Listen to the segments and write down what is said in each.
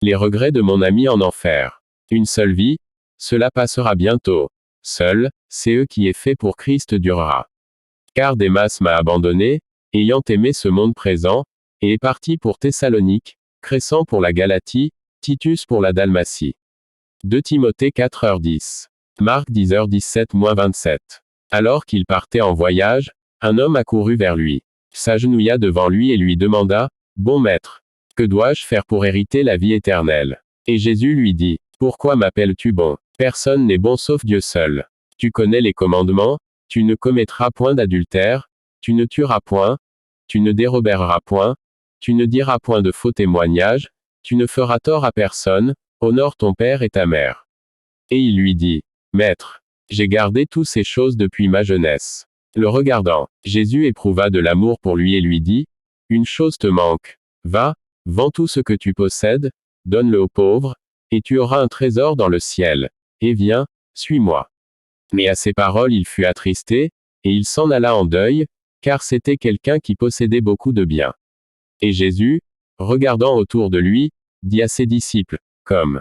Les regrets de mon ami en enfer. Une seule vie, cela passera bientôt. Seul, c'est eux qui est fait pour Christ durera. Car Démas m'a abandonné, ayant aimé ce monde présent, et est parti pour Thessalonique, Crescens pour la Galatie, Titus pour la Dalmatie. 2 Timothée 4h10. Marc 10h17-27. Alors qu'il partait en voyage, un homme accourut vers lui, s'agenouilla devant lui et lui demanda, « Bon maître, que dois-je faire pour hériter la vie éternelle ?» Et Jésus lui dit, « Pourquoi m'appelles-tu bon? Personne n'est bon sauf Dieu seul. Tu connais les commandements, tu ne commettras point d'adultère, tu ne tueras point, tu ne dérobèreras point, tu ne diras point de faux témoignages, tu ne feras tort à personne, honore ton père et ta mère. » Et il lui dit, « Maître, j'ai gardé toutes ces choses depuis ma jeunesse. » Le regardant, Jésus éprouva de l'amour pour lui et lui dit, « Une chose te manque. Va, vends tout ce que tu possèdes, donne-le aux pauvres, et tu auras un trésor dans le ciel. Et viens, suis-moi. » Mais à ces paroles il fut attristé, et il s'en alla en deuil, car c'était quelqu'un qui possédait beaucoup de biens. Et Jésus, regardant autour de lui, dit à ses disciples, comme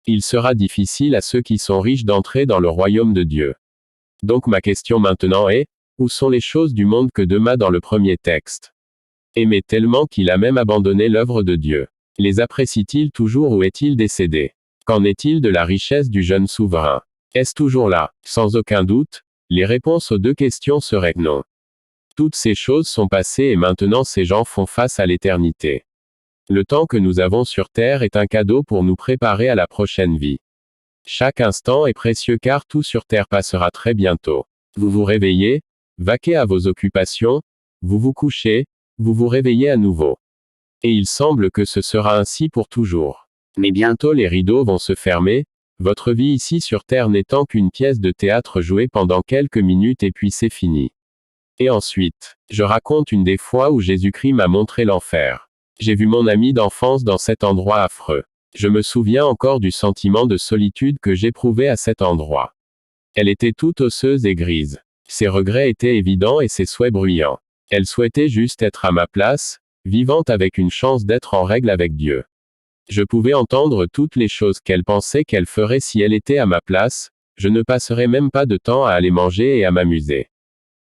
il sera difficile à ceux qui sont riches d'entrer dans le royaume de Dieu. Donc ma question maintenant est, où sont les choses du monde que Démas dans le premier texte? Aimait tellement qu'il a même abandonné l'œuvre de Dieu. Les apprécie-t-il toujours ou est-il décédé? Qu'en est-il de la richesse du jeune souverain? Est-ce toujours là? Sans aucun doute, les réponses aux deux questions seraient non. Toutes ces choses sont passées et maintenant ces gens font face à l'éternité. Le temps que nous avons sur terre est un cadeau pour nous préparer à la prochaine vie. Chaque instant est précieux car tout sur terre passera très bientôt. Vous vous réveillez, vaquez à vos occupations, vous vous couchez, vous vous réveillez à nouveau. Et il semble que ce sera ainsi pour toujours. Mais bientôt les rideaux vont se fermer, votre vie ici sur terre n'étant qu'une pièce de théâtre jouée pendant quelques minutes et puis c'est fini. Et ensuite, je raconte une des fois où Jésus-Christ m'a montré l'enfer. J'ai vu mon ami d'enfance dans cet endroit affreux. Je me souviens encore du sentiment de solitude que j'éprouvais à cet endroit. Elle était toute osseuse et grise. Ses regrets étaient évidents et ses souhaits bruyants. Elle souhaitait juste être à ma place, vivante avec une chance d'être en règle avec Dieu. Je pouvais entendre toutes les choses qu'elle pensait qu'elle ferait si elle était à ma place, je ne passerais même pas de temps à aller manger et à m'amuser.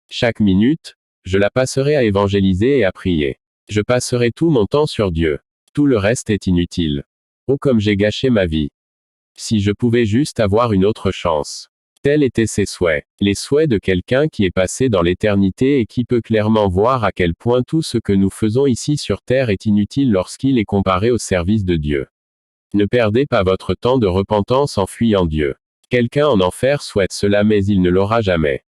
Chaque minute, je la passerai à évangéliser et à prier. Je passerai tout mon temps sur Dieu. Tout le reste est inutile. Oh comme j'ai gâché ma vie. Si je pouvais juste avoir une autre chance. Tels étaient ses souhaits. Les souhaits de quelqu'un qui est passé dans l'éternité et qui peut clairement voir à quel point tout ce que nous faisons ici sur terre est inutile lorsqu'il est comparé au service de Dieu. Ne perdez pas votre temps de repentance en fuyant Dieu. Quelqu'un en enfer souhaite cela mais il ne l'aura jamais.